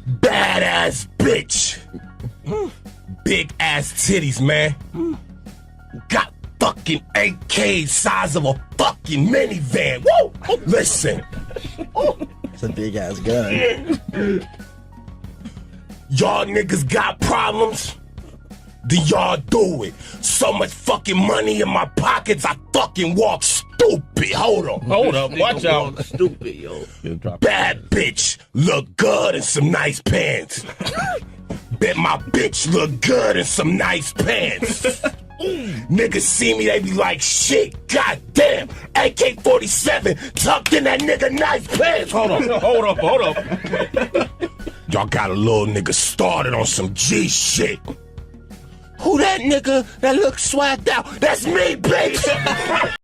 Badass bitch. Big ass titties, man. Got fucking AK size of a fucking minivan. Woo! Listen. It's a big ass gun. Y'all niggas got problems? Then y'all do it. So much fucking money in my pockets, I fucking walk stupid. Hold on. Hold up, watch out. Stupid, yo. Bad bitch, look good in some nice pants. Bet my bitch look good in some nice pants. Niggas see me, they be like, shit, goddamn, AK-47 tucked in that nigga nice pants. Hold up. Y'all got a little nigga started on some G shit. Who that nigga that looks swagged out? That's me, bitch!